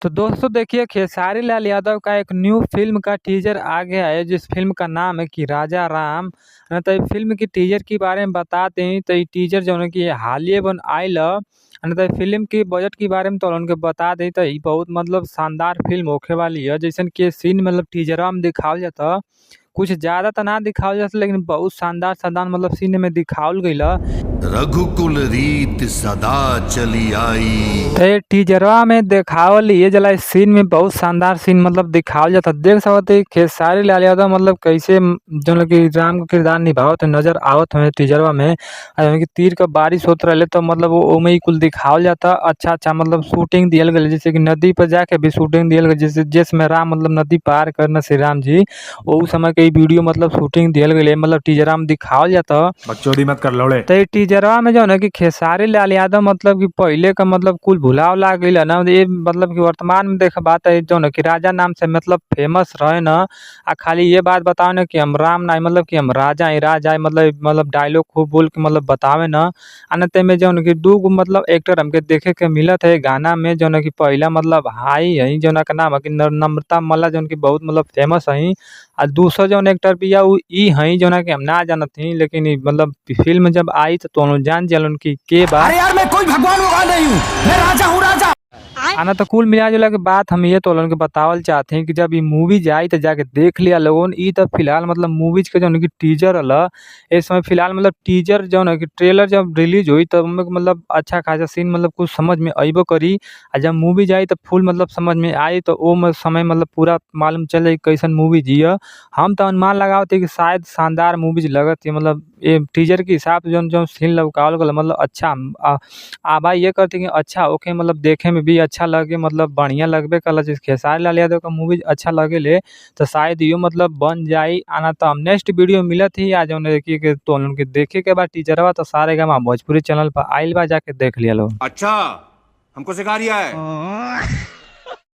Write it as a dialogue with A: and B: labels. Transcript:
A: तो दोस्तों देखिए खेसारी लाल यादव का एक न्यू फ़िल्म का टीज़र आ गया है जिस फ़िल्म का नाम है कि राजा राम। तो ये फ़िल्म की टीज़र के बारे में बताते हैं तो ये टीज़र जौन है कि हालिये बन आइल ह। तो फ़िल्म के बजट के बारे में तो उनके बता दें तो ई बहुत मतलब शानदार फ़िल्म होखे वाली है। जइसन कि सीन मतलब टीज़रवा में दिखावल जाता। कुछ ज़्यादा त ना दिखावल जाता लेकिन बहुत शानदार शानदार मतलब सीन में दिखावल गइल ह।
B: रघुकुल रीत सदा चली आई।
A: तो ये टीजरवा में देखावल ये जला इस सीन में बहुत शानदार सीन मतलब दिखावल जाता। देख सकते खेसारी लाल यादव मतलब कैसे जो कि राम का किरदार निभावत नजर आवत हमें टीजरवा में। कि तीर का बारिश होत रहे तो मतलब वो ओमे ही कुल दिखावल जाता। अच्छा मतलब शूटिंग दियल गई जैसे कि नदी पर जाके भी शूटिंग दियल गई जैसे जिसमें राम मतलब नदी पार करना श्री राम जी वो समय के वीडियो मतलब शूटिंग दियल गई मतलब टीजरवा में दिखावल जाता।
C: बकचोदी मत कर लौड़े।
A: तो ये टीजरवा में जो है कि खेसारी लाल यादव मतलब कि पहले का मतलब कुल भुलाव लाग गइल है ना। ये मतलब कि वर्तमान में देख बात है जो है कि राजा नाम से मतलब फेमस रहे ना। खाली ये बात बताओ ना कि हम राम ना मतलब कि हम राजा है मतलब डायलॉग खूब बोल के मतलब बतावे ना। ते में जो है कि दू गो मतलब एक्टर हमके देखे के मिलत है गाना में जो है कि पहला मतलब हाई है जो का नाम है कि नम्रता मल्ला जो कि बहुत मतलब फेमस है। दूसरा जौन एक्टर बिया उ ई हई जोना कि हम ना जानत हई लेकिन ई मतलब फ़िल्म जब आई तो लोग जान जालन कि के बा।
D: अरे यार मैं कोई भगवान वगवान नहीं हूँ, मैं राजा हूँ राजा।
A: आना तो कुल मिला जुला के बात हम ये तो लोगन के बतावल चाहते हैं कि जब ये मूवी जाई तो जाके देख लिया लोगन। ई तो फिलहाल मतलब मूवीज के जौन कि टीजर हल इस समय फिलहाल मतलब टीजर जौन है कि ट्रेलर जब रिलीज हुई तब उनमें मतलब अच्छा खासा सीन मतलब कुछ समझ में अइबो करी। जब मूवी जाई तो फुल मतलब समझ में आई तो ओ समय मतलब पूरा मालूम चल जाई कैसन मूवी जिया। हम तो अनुमान लगावत है कि शायद शानदार मूवीज लगत है मतलब ये टीजर के हिसाब से जौन जौन सीन लौकावल गल मतलब अच्छा आबा ये करते कि अच्छा ओके मतलब देखे में भी अच्छा लगे मतलब बढ़िया लगबे कला। जैसे खेसारी लाल यादव का मूवी अच्छा लगेले तो शायद यो मतलब बन जाई। आना तो हम नेक्स्ट वीडियो मिलत ही आज जौन देखिए के तो उनके देखे के बाद टीचरवा तो सारेगामा भोजपुरी चैनल पर आइल बा जाके देख लिया लोग।
B: अच्छा, हमको सिखा रिया है।